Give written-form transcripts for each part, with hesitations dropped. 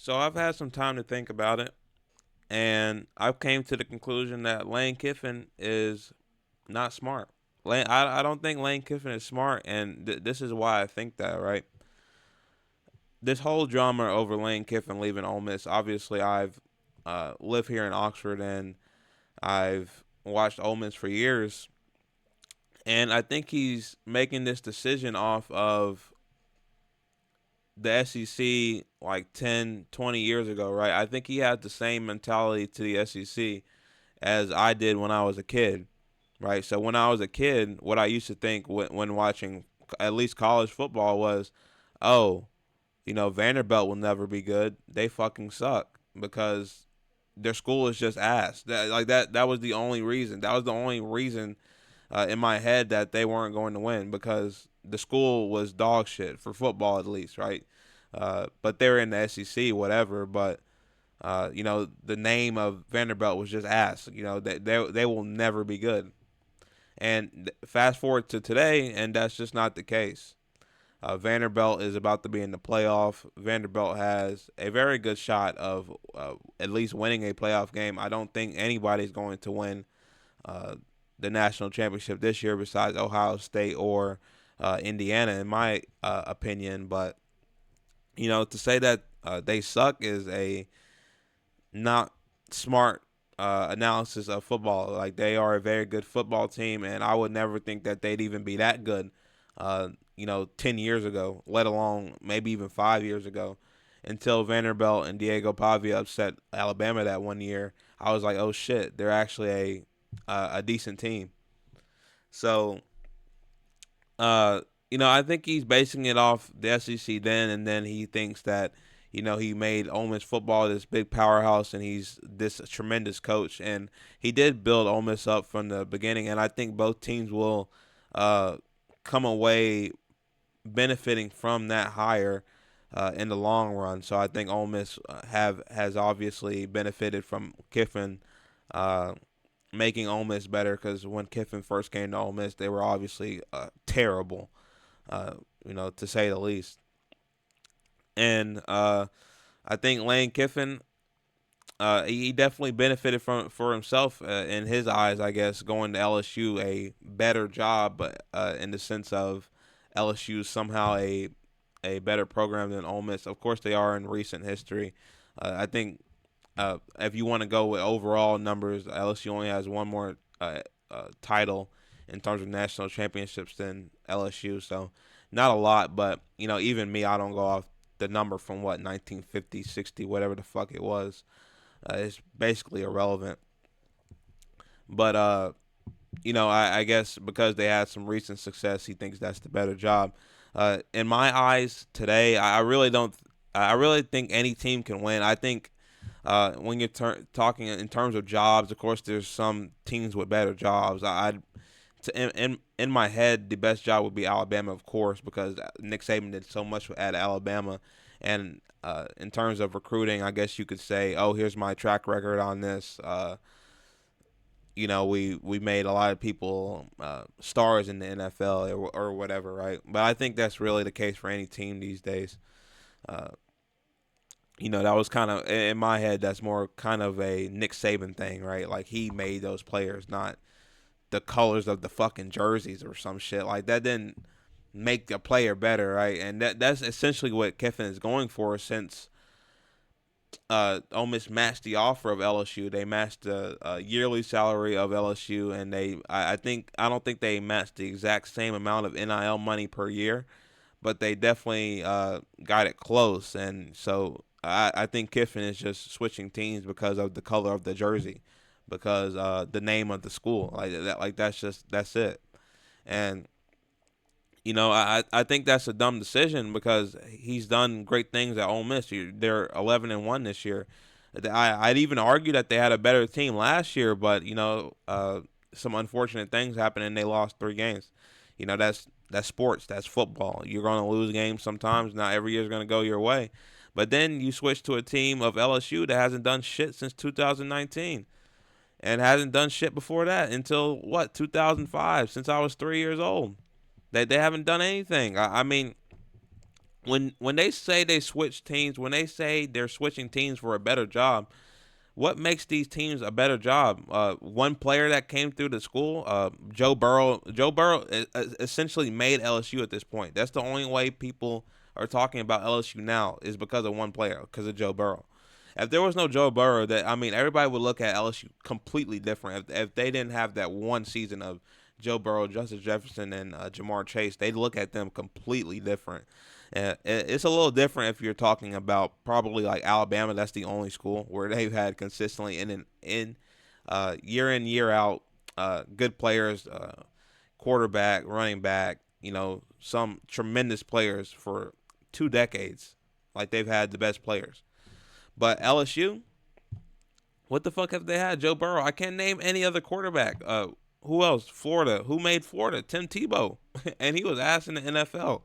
So I've had some time to think about it, and I've came to the conclusion that Lane Kiffin is not smart. I don't think Lane Kiffin is smart, and this is why I think that. Right, this whole drama over Lane Kiffin leaving Ole Miss. Obviously, I've lived here in Oxford, and I've watched Ole Miss for years, and I think he's making this decision off of the SEC like 10, 20 years ago, right? I think he had the same mentality to the SEC as I did when I was a kid, right? So when I was a kid, what I used to think when watching at least college football was, oh, Vanderbilt will never be good. They fucking suck because their school is just ass. That was the only reason. That was the only reason in my head that they weren't going to win because the school was dog shit for football at least, right? But they're in the SEC, whatever. But the name of Vanderbilt was just ass. They will never be good. And fast forward to today, and that's just not the case. Vanderbilt is about to be in the playoff. Vanderbilt has a very good shot of at least winning a playoff game. I don't think anybody's going to win uh, the national championship this year besides Ohio State or Indiana, in my opinion. But to say that they suck is a not smart analysis of football. Like they are a very good football team, and I would never think that they'd even be that good. 10 years ago, let alone maybe even 5 years ago, until Vanderbilt and Diego Pavia upset Alabama that one year. I was like, oh shit, they're actually a decent team. So, uh, I think he's basing it off the SEC then, and then he thinks that he made Ole Miss football this big powerhouse, and he's this tremendous coach, and he did build Ole Miss up from the beginning, and I think both teams will uh, come away benefiting from that hire in the long run. So I think Ole Miss has obviously benefited from Kiffin uh, making Ole Miss better because when Kiffin first came to Ole Miss, they were obviously terrible, uh, to say the least. And I think Lane Kiffin, he definitely benefited from for himself in his eyes, I guess, going to LSU a better job, but in the sense of LSU is somehow a better program than Ole Miss. Of course, they are in recent history. I think if you want to go with overall numbers, LSU only has one more title in terms of national championships than LSU. So not a lot, but even me, I don't go off the number from what 1950, 60, whatever the fuck it was. It's basically irrelevant. But I guess because they had some recent success, he thinks that's the better job. In my eyes today, I really don't. I really think any team can win. I think when you're talking in terms of jobs, of course, there's some teams with better jobs. In my head, the best job would be Alabama, of course, because Nick Saban did so much at Alabama. And in terms of recruiting, I guess you could say, oh, here's my track record on this. We made a lot of people stars in the NFL or whatever, right? But I think that's really the case for any team these days. Uh, that was kind of in my head. That's more kind of a Nick Saban thing, right? Like he made those players, not the colors of the fucking jerseys or some shit. Like that didn't make a player better, right? And that's essentially what Kiffin is going for since Ole Miss matched the offer of LSU. They matched the yearly salary of LSU, and I don't think they matched the exact same amount of NIL money per year, but they definitely got it close. And so I think Kiffin is just switching teams because of the color of the jersey, because the name of the school, like that, that's it. And I think that's a dumb decision because he's done great things at Ole Miss. They're 11-1 this year. I'd even argue that they had a better team last year, but some unfortunate things happened and they lost 3 games. That's sports. That's football. You're going to lose games sometimes. Not every year is going to go your way. But then you switch to a team of LSU that hasn't done shit since 2019 and hasn't done shit before that until what 2005, since I was 3 years old. They haven't done anything. I mean, When they say they switch teams, when they say they're switching teams for a better job, what makes these teams a better job? One player that came through the school, Joe Burrow. Joe Burrow essentially made LSU at this point. That's the only way people are talking about LSU now is because of one player, because of Joe Burrow. If there was no Joe Burrow, that I mean, everybody would look at LSU completely different. If they didn't have that one season of Joe Burrow, Justin Jefferson, and Jamar Chase, they'd look at them completely different. It's a little different if you're talking about probably like Alabama. That's the only school where they've had consistently year in year out good players, quarterback, running back. Some tremendous players for 2 decades. Like they've had the best players. But LSU, what the fuck have they had? Joe Burrow. I can't name any other quarterback. Who else? Florida. Who made Florida? Tim Tebow, and he was ass in the NFL.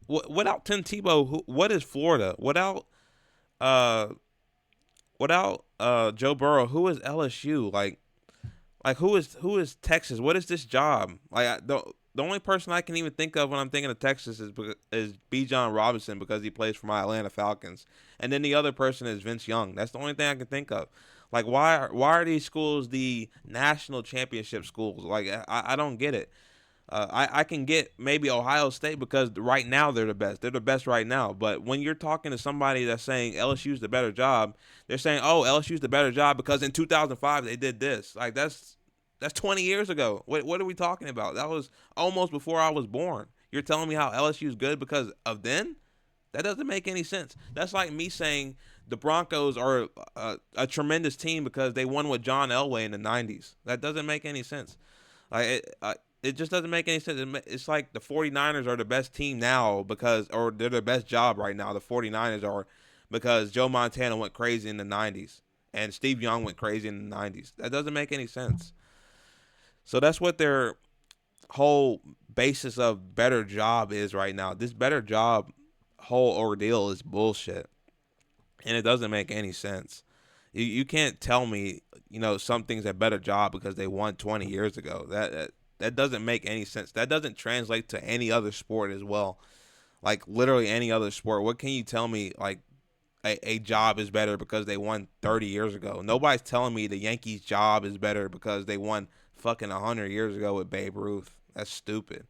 Without Tim Tebow, what is Florida? Uh, without Joe Burrow, who is LSU? Like who is Texas? What is this job? The only person I can even think of when I'm thinking of Texas is B. John Robinson because he plays for my Atlanta Falcons, and then the other person is Vince Young. That's the only thing I can think of. Like why are these schools the national championship schools? Like I don't get it. I can get maybe Ohio State because right now they're the best. They're the best right now. But when you're talking to somebody that's saying LSU's the better job, they're saying, "Oh, LSU's the better job because in 2005 they did this." Like that's 20 years ago. What are we talking about? That was almost before I was born. You're telling me how LSU's good because of then? That doesn't make any sense. That's like me saying the Broncos are a tremendous team because they won with John Elway in the 90s. That doesn't make any sense. It just doesn't make any sense. It's like the 49ers are the best team now or they're the best job right now. The 49ers are because Joe Montana went crazy in the 90s and Steve Young went crazy in the 90s. That doesn't make any sense. So that's what their whole basis of better job is right now. This better job whole ordeal is bullshit and it doesn't make any sense. You can't tell me something's a better job because they won 20 years ago. That doesn't make any sense. That doesn't translate to any other sport as well. Like literally any other sport. What can you tell me like a job is better because they won 30 years ago? Nobody's telling me the Yankees job is better because they won fucking 100 years ago with Babe Ruth. That's stupid.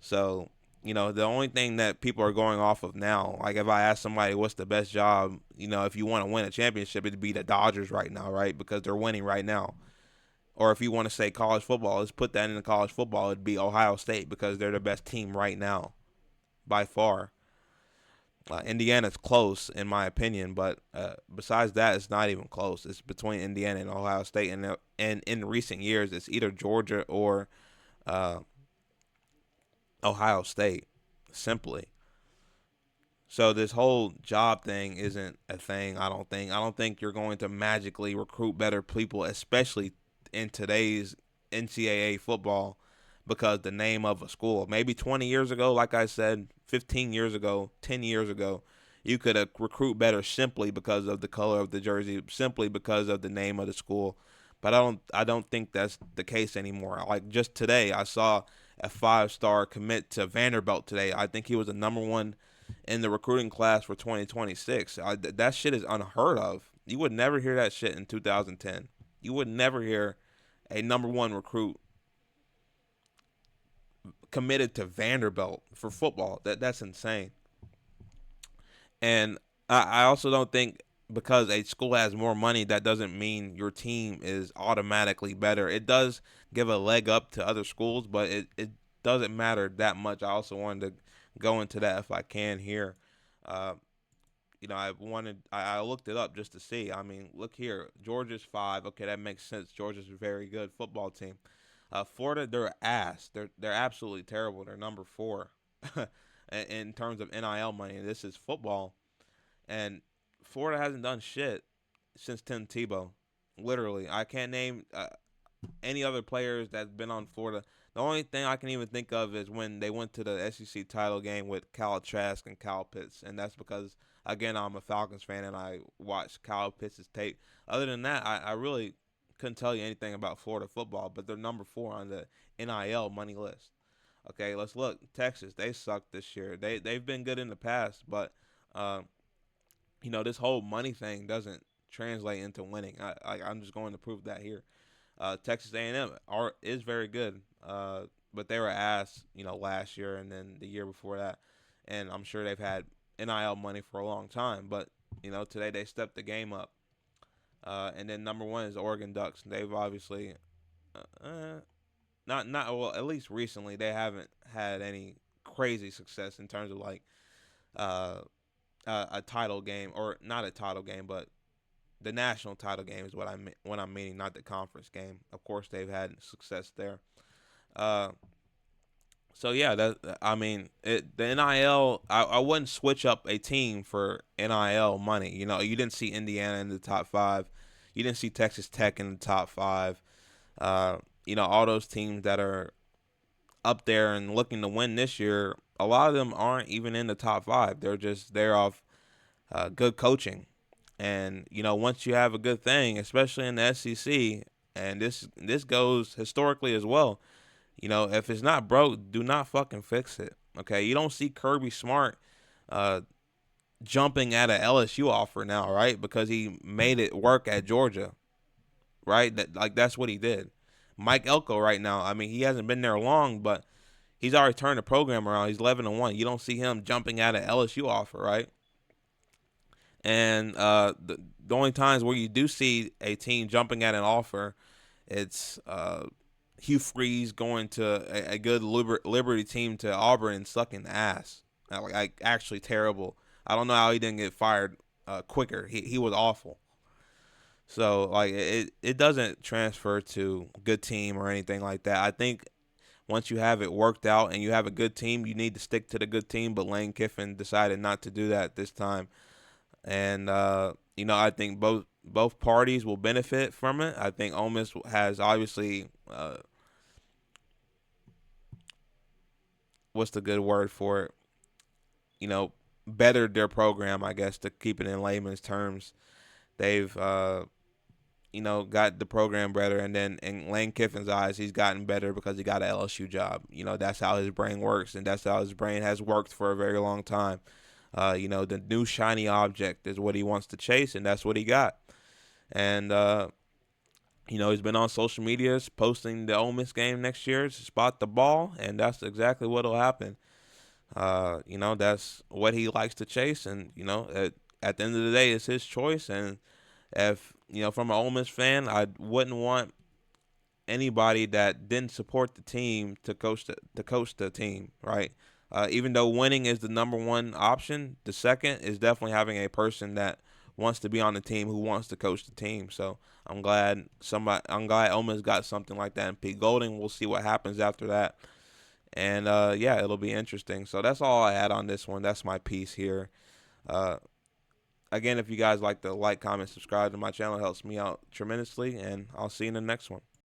So, the only thing that people are going off of now, like if I ask somebody what's the best job, if you want to win a championship, it'd be the Dodgers right now, right? Because they're winning right now. Or if you want to say college football, let's put that into college football. It'd be Ohio State because they're the best team right now, by far. Indiana's close in my opinion, but besides that, it's not even close. It's between Indiana and Ohio State, and in recent years, it's either Georgia or uh, Ohio State, simply. So this whole job thing isn't a thing. I don't think. I don't think you're going to magically recruit better people, especially in today's NCAA football, because the name of a school. Maybe 20 years ago, like I said, 15 years ago, 10 years ago, you could recruit better simply because of the color of the jersey, simply because of the name of the school. But I don't think that's the case anymore. Like just today, I saw a 5-star commit to Vanderbilt today. I think he was the number one in the recruiting class for 2026. That shit is unheard of. You would never hear that shit in 2010. You would never hear a number one recruit committed to Vanderbilt for football. That's insane. And I also don't think because a school has more money, that doesn't mean your team is automatically better. It does give a leg up to other schools, but it doesn't matter that much. I also wanted to go into that if I can here. Uh, I looked it up just to see. I mean, look here. Georgia's 5. Okay, that makes sense. Georgia's a very good football team. Florida, they're ass. They're absolutely terrible. They're number 4 in terms of NIL money. This is football, and Florida hasn't done shit since Tim Tebow. Literally, I can't name any other players that's been on Florida. The only thing I can even think of is when they went to the SEC title game with Cal Trask and Cal Pitts, and that's because again I'm a Falcons fan and I watched Cal Pitts' tape. Other than that, I really couldn't tell you anything about Florida football, but they're number 4 on the NIL money list. Okay, let's look. Texas, they sucked this year. They've been good in the past, but uh, this whole money thing doesn't translate into winning. I'm just going to prove that here. Texas A&M is very good, but they were ass, last year and then the year before that, and I'm sure they've had NIL money for a long time. But today they stepped the game up. And then number one is Oregon Ducks. They've obviously not well, at least recently they haven't had any crazy success in terms of like uh, a title game, or not a title game, but the national title game is what I'm meaning, not the conference game. Of course, they've had success there. Uh, so yeah, the NIL. I wouldn't switch up a team for NIL money. You didn't see Indiana in the top five. You didn't see Texas Tech in the top five. All those teams that are up there and looking to win this year, a lot of them aren't even in the top five. They're just there off good coaching. And once you have a good thing, especially in the SEC, and this goes historically as well. If it's not broke, do not fucking fix it. Okay, you don't see Kirby Smart uh, jumping at a LSU offer now, right? Because he made it work at Georgia, right? That's what he did. Mike Elko right now, I mean, he hasn't been there long, but he's already turned the program around. He's 11-1. You don't see him jumping at an LSU offer, right? And the only times where you do see a team jumping at an offer, it's Hugh Freeze going to a good Liberty team to Auburn and sucking ass. Like actually terrible. I don't know how he didn't get fired quicker. He was awful. So like it doesn't transfer to good team or anything like that. I think once you have it worked out and you have a good team, you need to stick to the good team. But Lane Kiffin decided not to do that this time, and I think both parties will benefit from it. I think Ole Miss has obviously what's the good word for it? Bettered their program, I guess, to keep it in layman's terms. They've got the program better, and then in Lane Kiffin's eyes, he's gotten better because he got an LSU job. That's how his brain works, and that's how his brain has worked for a very long time. The new shiny object is what he wants to chase, and that's what he got. And he's been on social media posting the Ole Miss game next year to spot the ball, and that's exactly what'll happen. That's what he likes to chase, and at the end of the day, it's his choice. And if from an Ole Miss fan, I wouldn't want anybody that didn't support the team to coach the team, right? Even though winning is the number one option, the second is definitely having a person that wants to be on the team, who wants to coach the team. So I'm glad Ole Miss got something like that in Pete Golding. We'll see what happens after that. And yeah, it'll be interesting. So that's all I had on this one. That's my piece here. Uh, Again, if you guys like to comment, subscribe to my channel, it helps me out tremendously, and I'll see you in the next one.